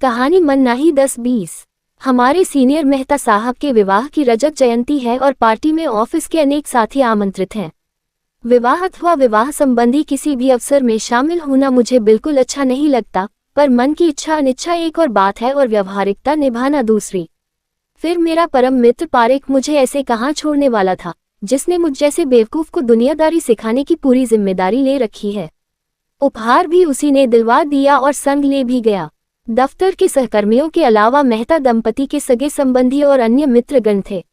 कहानी मन्नाही 10-20। हमारे सीनियर मेहता साहब के विवाह की रजत जयंती है और पार्टी में ऑफिस के अनेक साथी आमंत्रित हैं। विवाह अथवा विवाह संबंधी किसी भी अवसर में शामिल होना मुझे बिल्कुल अच्छा नहीं लगता, पर मन की इच्छा अनिच्छा एक और बात है और व्यवहारिकता निभाना दूसरी। फिर मेरा परम मित्र पारेख मुझे ऐसे कहाँ छोड़ने वाला था, जिसने मुझ जैसे बेवकूफ को दुनियादारी सिखाने की पूरी जिम्मेदारी ले रखी है। उपहार भी उसी ने दिलवा दिया और संग ले भी गया। दफ्तर के सहकर्मियों के अलावा मेहता दंपति के सगे संबंधी और अन्य मित्रगण थे।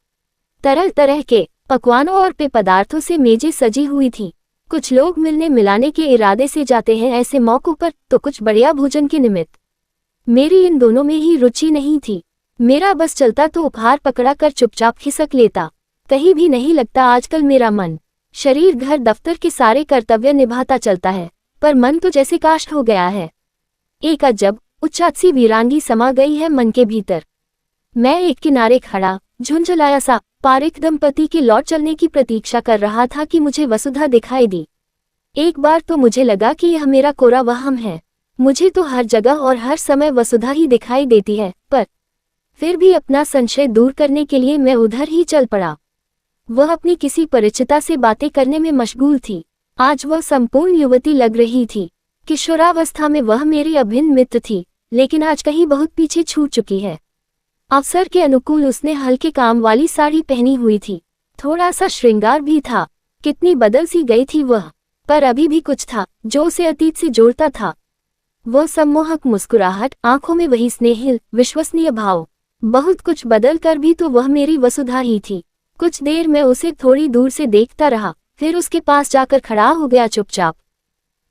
तरह तरह के पकवानों और पेय पदार्थों से मेजें सजी हुई थीं। कुछ लोग मिलने मिलाने के इरादे से जाते हैं ऐसे मौकों पर, तो कुछ बढ़िया भोजन के निमित्त। मेरी इन दोनों में ही रुचि नहीं थी। मेरा बस चलता तो उपहार पकड़ा कर चुपचाप खिसक लेता। कहीं भी नहीं लगता आजकल मेरा मन। शरीर घर दफ्तर के सारे कर्तव्य निभाता चलता है, पर मन तो जैसे काष्ठ हो गया है। एक अजब उच्चाट सी वीरांगी समा गई है मन के भीतर। मैं एक किनारे खड़ा झुंझलाया सा पारेख दंपति के लौट चलने की प्रतीक्षा कर रहा था कि मुझे वसुधा दिखाई दी। एक बार तो मुझे लगा कि यह मेरा कोरा वहम है। मुझे तो हर जगह और हर समय वसुधा ही दिखाई देती है, पर फिर भी अपना संशय दूर करने के लिए मैं उधर ही चल पड़ा। वह अपनी किसी परिचिता से बातें करने में मशगूल थी। आज वह संपूर्ण युवती लग रही थी। किशोरावस्था में वह मेरी अभिन्न मित्र थी, लेकिन आज कहीं बहुत पीछे छूट चुकी है। अवसर के अनुकूल उसने हल्के काम वाली साड़ी पहनी हुई थी। थोड़ा सा श्रृंगार भी था। कितनी बदल सी गई थी वह, पर अभी भी कुछ था जो उसे अतीत से जोड़ता था। वह सम्मोहक मुस्कुराहट, आंखों में वही स्नेहिल विश्वसनीय भाव। बहुत कुछ बदल कर भी तो वह मेरी वसुधा ही थी। कुछ देर मैं उसे थोड़ी दूर से देखता रहा, फिर उसके पास जाकर खड़ा हो गया चुपचाप।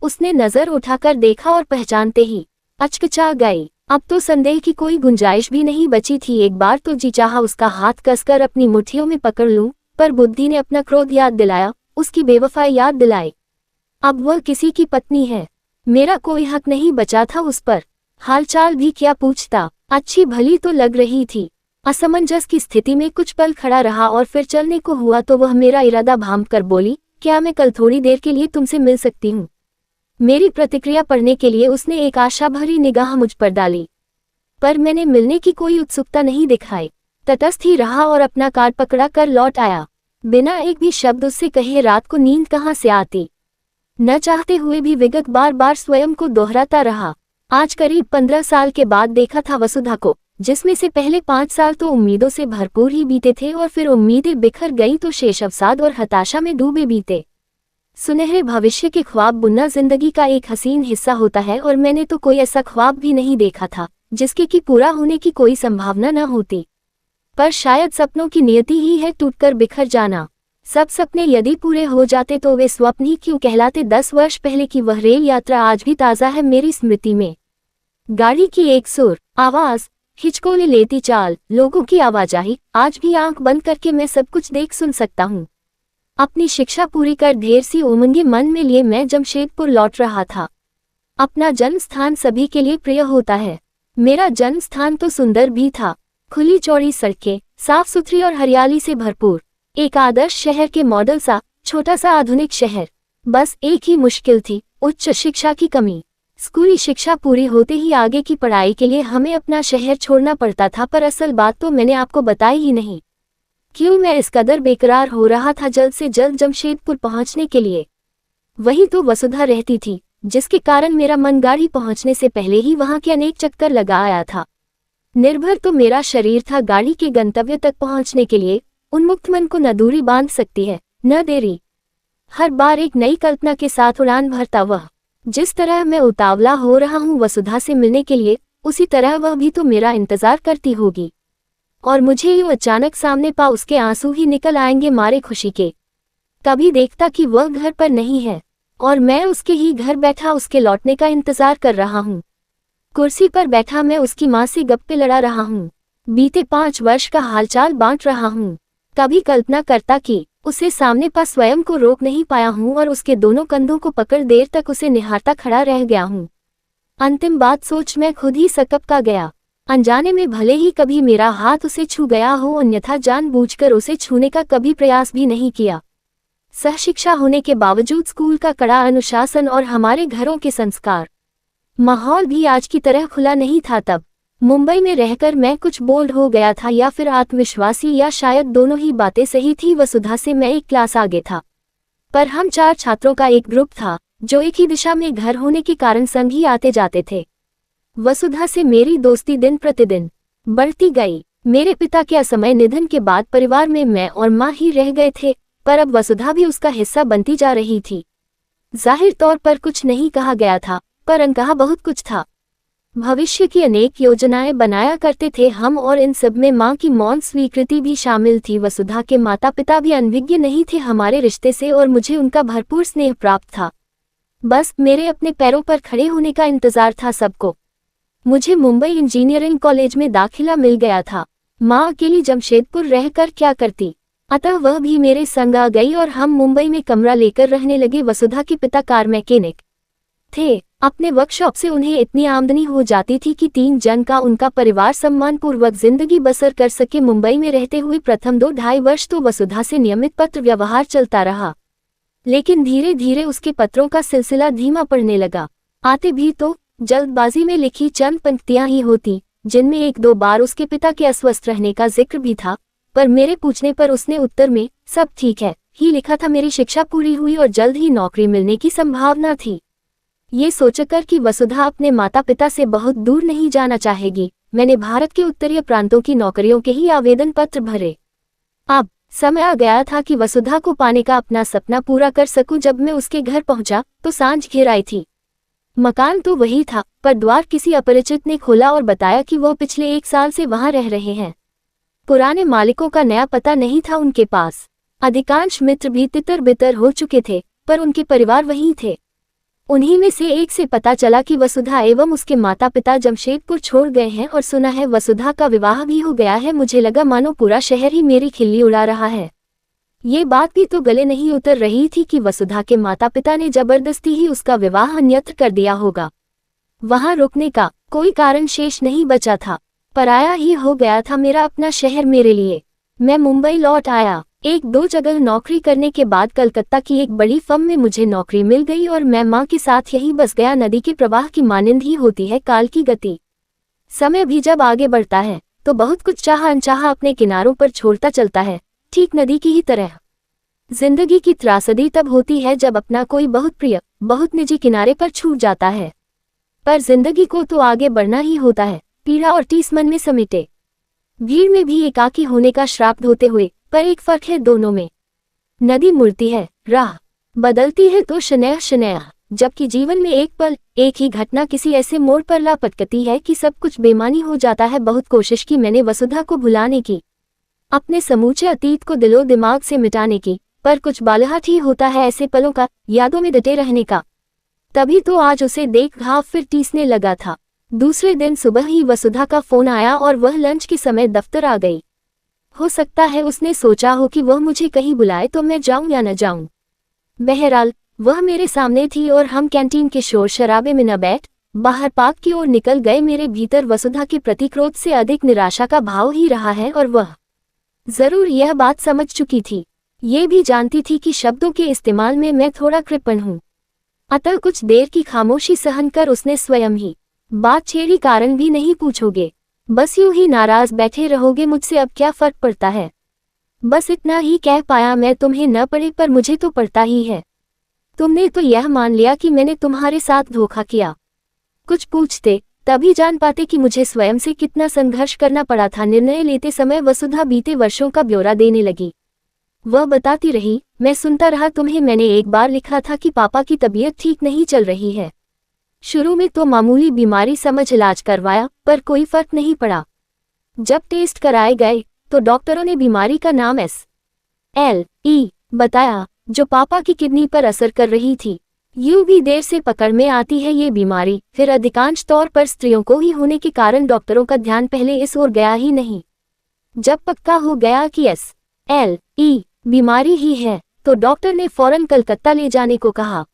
उसने नजर उठाकर देखा और पहचानते ही अचकचा गई। अब तो संदेह की कोई गुंजाइश भी नहीं बची थी। एक बार तो जी चाहा उसका हाथ कसकर अपनी मुट्ठियों में पकड़ लूं, पर बुद्धि ने अपना क्रोध याद दिलाया, उसकी बेवफाई याद दिलाई। अब वह किसी की पत्नी है, मेरा कोई हक नहीं बचा था उस पर। हालचाल भी क्या पूछता, अच्छी भली तो लग रही थी। असमंजस की स्थिति में कुछ पल खड़ा रहा और फिर चलने को हुआ तो वह मेरा इरादा भांप कर बोली, क्या मैं कल थोड़ी देर के लिए तुमसे मिल सकती हूँ? मेरी प्रतिक्रिया पढ़ने के लिए उसने एक आशा भरी निगाह मुझ पर डाली, पर मैंने मिलने की कोई उत्सुकता नहीं दिखाई। तटस्थ ही रहा और अपना कार्ड पकड़ा कर लौट आया। बिना एक भी शब्द उससे कहे रात को नींद कहाँ से आती। न चाहते हुए भी विगत बार बार स्वयं को दोहराता रहा। आज करीब 15 साल के बाद देखा था वसुधा को, जिसमें से पहले 5 साल तो उम्मीदों से भरपूर ही बीते थे और फिर उम्मीदें बिखर गईं तो शेष अवसाद और हताशा में डूबे बीते। सुनहरे भविष्य के ख्वाब बुनना जिंदगी का एक हसीन हिस्सा होता है, और मैंने तो कोई ऐसा ख्वाब भी नहीं देखा था जिसके कि पूरा होने की कोई संभावना न होती। पर शायद सपनों की नियति ही है टूटकर बिखर जाना। सब सपने यदि पूरे हो जाते तो वे स्वप्न ही क्यों कहलाते। 10 वर्ष पहले की वह रेल यात्रा आज भी ताज़ा है मेरी स्मृति में। गाड़ी की एक सुर आवाज, हिचकोले लेती चाल, लोगों की आवाजाही, आज भी आंख बंद करके मैं सब कुछ देख सुन सकता हूँ। अपनी शिक्षा पूरी कर ढेर सी उमंगे मन में लिए मैं जमशेदपुर लौट रहा था। अपना जन्म स्थान सभी के लिए प्रिय होता है। मेरा जन्म स्थान तो सुंदर भी था। खुली चौड़ी सड़कें, साफ सुथरी और हरियाली से भरपूर, एक आदर्श शहर के मॉडल सा छोटा सा आधुनिक शहर। बस एक ही मुश्किल थी, उच्च शिक्षा की कमी। स्कूली शिक्षा पूरी होते ही आगे की पढ़ाई के लिए हमें अपना शहर छोड़ना पड़ता था, पर असल बात तो मैंने आपको बताई ही नहीं। क्यों मैं इस कदर बेकरार हो रहा था जल्द से जल्द जमशेदपुर पहुंचने के लिए। वही तो वसुधा रहती थी, जिसके कारण मेरा मन गाड़ी पहुंचने से पहले ही वहां के अनेक चक्कर लगा आया था। निर्भर तो मेरा शरीर था गाड़ी के गंतव्य तक पहुंचने के लिए। उन्मुक्त मन को न दूरी बांध सकती है, न देरी। हर बार एक नई कल्पना के साथ उड़ान भरता वह। जिस तरह मैं उतावला हो रहा हूँ वसुधा से मिलने के लिए, उसी तरह वह भी तो मेरा इंतजार करती होगी। और मुझे यूं अचानक सामने पा उसके आंसू ही निकल आएंगे मारे खुशी के। कभी देखता कि वह घर पर नहीं है और मैं उसके ही घर बैठा उसके लौटने का इंतजार कर रहा हूँ। कुर्सी पर बैठा मैं उसकी माँ से गप्पे लड़ा रहा हूँ, बीते 5 वर्ष का हालचाल बांट रहा हूँ। कभी कल्पना करता कि उसे सामने पा स्वयं को रोक नहीं पाया हूँ और उसके दोनों कंधों को पकड़ देर तक उसे निहारता खड़ा रह गया हूँ। अंतिम बात सोच मैं खुद ही सकपका गया। अनजाने में भले ही कभी मेरा हाथ उसे छू गया हो, अन्यथा जानबूझकर उसे छूने का कभी प्रयास भी नहीं किया। सहशिक्षा होने के बावजूद स्कूल का कड़ा अनुशासन और हमारे घरों के संस्कार, माहौल भी आज की तरह खुला नहीं था तब। मुंबई में रहकर मैं कुछ बोल्ड हो गया था या फिर आत्मविश्वासी, या शायद दोनों ही बातें सही थी। वसुधा से मैं एक क्लास आगे था, पर हम 4 छात्रों का एक ग्रुप था जो एक ही दिशा में घर होने के कारण संग ही आते जाते थे। वसुधा से मेरी दोस्ती दिन प्रतिदिन बढ़ती गई। मेरे पिता के असमय निधन के बाद परिवार में मैं और माँ ही रह गए थे, पर अब वसुधा भी उसका हिस्सा बनती जा रही थी। जाहिर तौर पर कुछ नहीं कहा गया था, पर अनकहा बहुत कुछ था। भविष्य की अनेक योजनाएं बनाया करते थे हम, और इन सब में माँ की मौन स्वीकृति भी शामिल थी। वसुधा के माता पिता भी अनभिज्ञ नहीं थे हमारे रिश्ते से, और मुझे उनका भरपूर स्नेह प्राप्त था। बस मेरे अपने पैरों पर खड़े होने का इंतजार था सबको। मुझे मुंबई इंजीनियरिंग कॉलेज में दाखिला मिल गया था। माँ अकेली जमशेदपुर रहकर क्या करती, अतः वह भी मेरे संग आ गई और हम मुंबई में कमरा लेकर रहने लगे। वसुधा के पिता कार मैकेनिक थे। अपने वर्कशॉप से उन्हें इतनी आमदनी हो जाती थी कि 3 जन का उनका परिवार सम्मानपूर्वक जिंदगी बसर कर सके। मुंबई में रहते हुए प्रथम 2-2.5 वर्ष तो वसुधा से नियमित पत्र व्यवहार चलता रहा, लेकिन धीरे धीरे उसके पत्रों का सिलसिला धीमा पड़ने लगा। आते भी तो जल्दबाजी में लिखी चंद पंक्तियां ही होती, जिनमें 1-2 बार उसके पिता के अस्वस्थ रहने का जिक्र भी था, पर मेरे पूछने पर उसने उत्तर में सब ठीक है ही लिखा था। मेरी शिक्षा पूरी हुई और जल्द ही नौकरी मिलने की संभावना थी। ये सोचकर कि वसुधा अपने माता पिता से बहुत दूर नहीं जाना चाहेगी, मैंने भारत के उत्तरीय प्रांतों की नौकरियों के ही आवेदन पत्र भरे। अब समय आ गया था कि वसुधा को पाने का अपना सपना पूरा कर सकूं। जब मैं उसके घर पहुंचा तो सांझ घिर आई थी। मकान तो वही था, पर द्वार किसी अपरिचित ने खोला और बताया कि वो पिछले 1 साल से वहां रह रहे हैं। पुराने मालिकों का नया पता नहीं था उनके पास। अधिकांश मित्र भी तितर बितर हो चुके थे, पर उनके परिवार वहीं थे। उन्हीं में से एक से पता चला कि वसुधा एवं उसके माता पिता जमशेदपुर छोड़ गए हैं, और सुना है वसुधा का विवाह भी हो गया है। मुझे लगा मानो पूरा शहर ही मेरी खिल्ली उड़ा रहा है। ये बात भी तो गले नहीं उतर रही थी कि वसुधा के माता पिता ने जबरदस्ती ही उसका विवाह अन्यत्र कर दिया होगा। वहां रुकने का कोई कारण शेष नहीं बचा था। पराया ही हो गया था मेरा अपना शहर मेरे लिए। मैं मुंबई लौट आया। 1-2 जगह नौकरी करने के बाद कलकत्ता की एक बड़ी फर्म में मुझे नौकरी मिल गई और मैं माँ के साथ यहीं बस गया। नदी के प्रवाह की मानिंद ही होती है काल की गति। समय भी जब आगे बढ़ता है तो बहुत कुछ चाहा अनचाहा अपने किनारों पर छोड़ता चलता है, ठीक नदी की ही तरह। जिंदगी की त्रासदी तब होती है जब अपना कोई बहुत प्रिय, बहुत निजी किनारे पर छूट जाता है, पर जिंदगी को तो आगे बढ़ना ही होता है, पीड़ा और टीस मन में समेटे। भीड़ में भी एकाकी होने का श्राप धोते हुए, पर एक फर्क है दोनों में। नदी मुड़ती है, राह बदलती है तो शनैः शनैः, जबकि जीवन में एक पल, एक ही घटना किसी ऐसे मोड़ पर ला पटकती है कि सब कुछ बेमानी हो जाता है। बहुत कोशिश की मैंने वसुधा को भुलाने की, अपने समूचे अतीत को दिलो दिमाग से मिटाने की, पर कुछ बालहट ही होता है ऐसे पलों का, यादों में डटे रहने का। तभी तो आज उसे देख घाव फिर टीसने लगा था। दूसरे दिन सुबह ही वसुधा का फोन आया और वह लंच के समय दफ्तर आ गई। हो सकता है उसने सोचा हो कि वह मुझे कहीं बुलाए तो मैं जाऊं या न जाऊं। बहरहाल वह मेरे सामने थी और हम कैंटीन के शोर शराबे में न बैठ बाहर पार्क की ओर निकल गए। मेरे भीतर वसुधा के प्रति क्रोध से अधिक निराशा का भाव ही रहा है, और वह जरूर यह बात समझ चुकी थी। ये भी जानती थी कि शब्दों के इस्तेमाल में मैं थोड़ा कृपण हूँ। अतः कुछ देर की खामोशी सहन कर उसने स्वयं ही बात छेड़ी। कारण भी नहीं पूछोगे, बस यूं ही नाराज बैठे रहोगे, मुझसे अब क्या फर्क पड़ता है। बस इतना ही कह पाया, मैं तुम्हें न पड़े पर मुझे तो पड़ता ही है। तुमने तो यह मान लिया कि मैंने तुम्हारे साथ धोखा किया। कुछ पूछते तभी जान पाते कि मुझे स्वयं से कितना संघर्ष करना पड़ा था। निर्णय लेते समय वसुधा बीते वर्षों का ब्यौरा देने लगी। वह बताती रही, मैं सुनता रहा। तुम्हें मैंने एक बार लिखा था कि पापा की तबीयत ठीक नहीं चल रही है। शुरू में तो मामूली बीमारी समझ इलाज करवाया, पर कोई फर्क नहीं पड़ा। जब टेस्ट कराए गए तो डॉक्टरों ने बीमारी का नाम SLE बताया, जो पापा की किडनी पर असर कर रही थी। यूं भी देर से पकड़ में आती है ये बीमारी, फिर अधिकांश तौर पर स्त्रियों को ही होने के कारण डॉक्टरों का ध्यान पहले इस ओर गया ही नहीं। जब पक्का हो गया कि SLE बीमारी ही है तो डॉक्टर ने फौरन कलकत्ता ले जाने को कहा।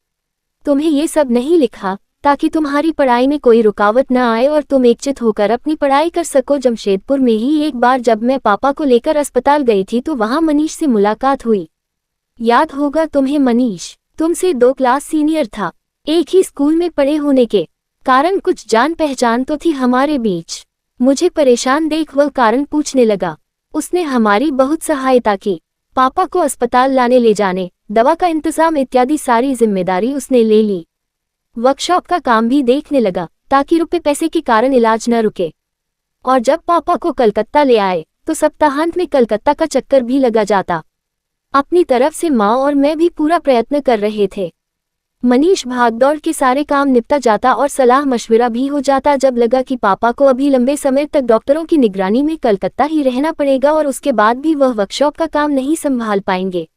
तुम्हें ये सब नहीं लिखा ताकि तुम्हारी पढ़ाई में कोई रुकावट न आए और तुम एकचित होकर अपनी पढ़ाई कर सको। जमशेदपुर में ही एक बार जब मैं पापा को लेकर अस्पताल गई थी तो वहां मनीष से मुलाकात हुई। याद होगा तुम्हें मनीष, तुमसे 2 क्लास सीनियर था। एक ही स्कूल में पढ़े होने के कारण कुछ जान पहचान तो थी हमारे बीच। मुझे परेशान देख वह कारण पूछने लगा। उसने हमारी बहुत सहायता की। पापा को अस्पताल लाने ले जाने, दवा का इंतजाम इत्यादि सारी जिम्मेदारी उसने ले ली। वर्कशॉप का काम भी देखने लगा ताकि रुपए पैसे के कारण इलाज न रुके। और जब पापा को कलकत्ता ले आए तो सप्ताहांत में कलकत्ता का चक्कर भी लगा जाता। अपनी तरफ से माँ और मैं भी पूरा प्रयत्न कर रहे थे। मनीष भागदौड़ के सारे काम निपटा जाता और सलाह मशविरा भी हो जाता। जब लगा कि पापा को अभी लंबे समय तक डॉक्टरों की निगरानी में कलकत्ता ही रहना पड़ेगा और उसके बाद भी वह वर्कशॉप का काम नहीं संभाल पाएंगे,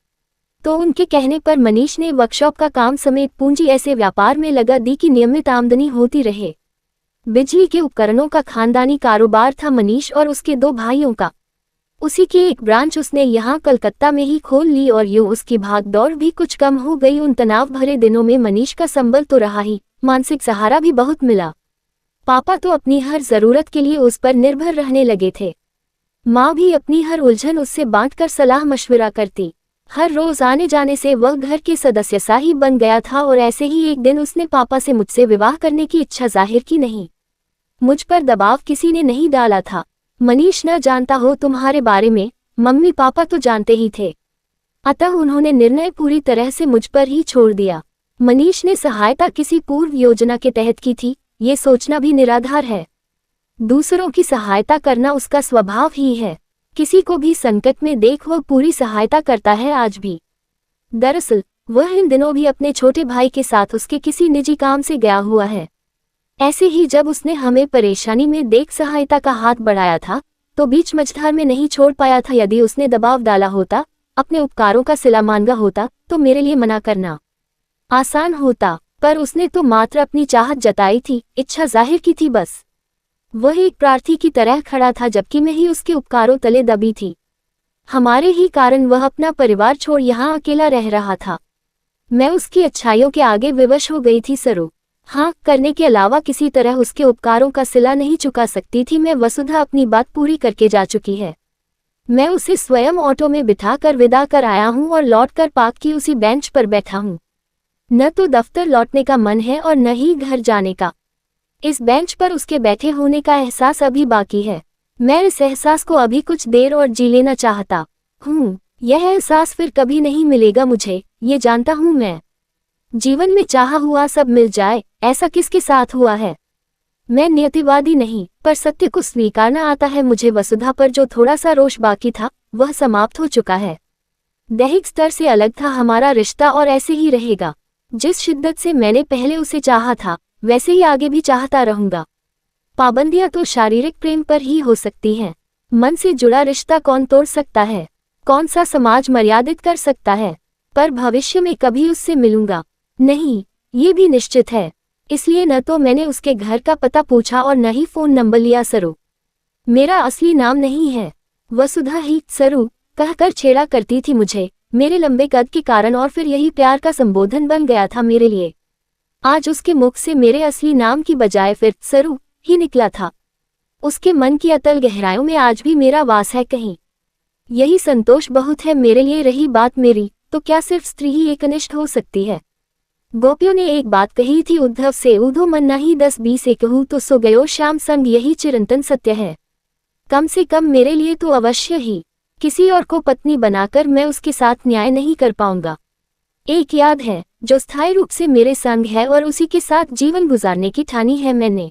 तो उनके कहने पर मनीष ने वर्कशॉप का काम समेत पूंजी ऐसे व्यापार में लगा दी कि नियमित आमदनी होती रहे। बिजली के उपकरणों का खानदानी कारोबार था मनीष और उसके 2 भाइयों का। उसी की एक ब्रांच उसने यहाँ कलकत्ता में ही खोल ली और यूं उसकी भागदौड़ भी कुछ कम हो गई। उन तनाव भरे दिनों में मनीष का संबल तो रहा ही, मानसिक सहारा भी बहुत मिला। पापा तो अपनी हर जरूरत के लिए उस पर निर्भर रहने लगे थे। माँ भी अपनी हर उलझन उससे बांटकर सलाह मशविरा करती। हर रोज आने जाने से वह घर के सदस्य सा ही बन गया था। और ऐसे ही एक दिन उसने पापा से मुझसे विवाह करने की इच्छा जाहिर की। नहीं, मुझ पर दबाव किसी ने नहीं डाला था। मनीष न जानता हो तुम्हारे बारे में, मम्मी पापा तो जानते ही थे, अतः उन्होंने निर्णय पूरी तरह से मुझ पर ही छोड़ दिया। मनीष ने सहायता किसी पूर्व योजना के तहत की थी, ये सोचना भी निराधार है। दूसरों की सहायता करना उसका स्वभाव ही है। किसी को भी संकट में देख वह पूरी सहायता करता है आज भी। दरअसल वह इन दिनों भी अपने छोटे भाई के साथ उसके किसी निजी काम से गया हुआ है। ऐसे ही जब उसने हमें परेशानी में देख सहायता का हाथ बढ़ाया था तो बीच मझधार में नहीं छोड़ पाया था। यदि उसने दबाव डाला होता, अपने उपकारों का सिला मांगा होता, तो मेरे लिए मना करना आसान होता। पर उसने तो मात्र अपनी चाहत जताई थी, इच्छा जाहिर की थी बस। वह एक प्रार्थी की तरह खड़ा था जबकि मैं ही उसके उपकारों तले दबी थी। हमारे ही कारण वह अपना परिवार छोड़ यहाँ अकेला रह रहा था। मैं उसकी अच्छाइयों के आगे विवश हो गई थी सरू। हाँ, करने के अलावा किसी तरह उसके उपकारों का सिला नहीं चुका सकती थी मैं। वसुधा अपनी बात पूरी करके जा चुकी है। मैं उसे स्वयं ऑटो में बिठाकर विदा कर आया हूँ और लौटकर पार्क की उसी बेंच पर बैठा हूँ। न तो दफ्तर लौटने का मन है और न ही घर जाने का। इस बेंच पर उसके बैठे होने का एहसास अभी बाकी है। मैं इस एहसास को अभी कुछ देर और जी लेना चाहता हूँ। यह एहसास फिर कभी नहीं मिलेगा मुझे, ये जानता हूँ मैं। जीवन में चाहा हुआ सब मिल जाए, ऐसा किसके साथ हुआ है। मैं नियतिवादी नहीं, पर सत्य को स्वीकारना आता है मुझे। वसुधा पर जो थोड़ा सा रोष बाकी था वह समाप्त हो चुका है। दैहिक स्तर से अलग था हमारा रिश्ता और ऐसे ही रहेगा। जिस शिद्दत से मैंने पहले उसे चाहा था वैसे ही आगे भी चाहता रहूंगा। पाबंदियां तो शारीरिक प्रेम पर ही हो सकती हैं। मन से जुड़ा रिश्ता कौन तोड़ सकता है, कौन सा समाज मर्यादित कर सकता है। पर भविष्य में कभी उससे मिलूंगा नहीं, ये भी निश्चित है। इसलिए न तो मैंने उसके घर का पता पूछा और न ही फोन नंबर लिया। सरू मेरा असली नाम नहीं है, वसुधा ही सरू कहकर छेड़ा करती थी मुझे मेरे लंबे कद के कारण, और फिर यही प्यार का संबोधन बन गया था मेरे लिए। आज उसके मुख से मेरे असली नाम की बजाय फिर सरू ही निकला था। उसके मन की अतल गहराइयों में आज भी मेरा वास है कहीं। यही संतोष बहुत है मेरे लिए। रही बात मेरी, तो क्या सिर्फ स्त्री ही एकनिष्ठ हो सकती है। गोपियों ने एक बात कही थी उद्धव से, उधो मन नहीं 10-20 कहूँ तो सो गयो श्याम संग। यही चिरंतन सत्य है। कम से कम मेरे लिए तो अवश्य ही। किसी और को पत्नी बनाकर मैं उसके साथ न्याय नहीं कर पाऊंगा। एक याद है जो स्थायी रूप से मेरे संग है और उसी के साथ जीवन गुजारने की ठानी है मैंने।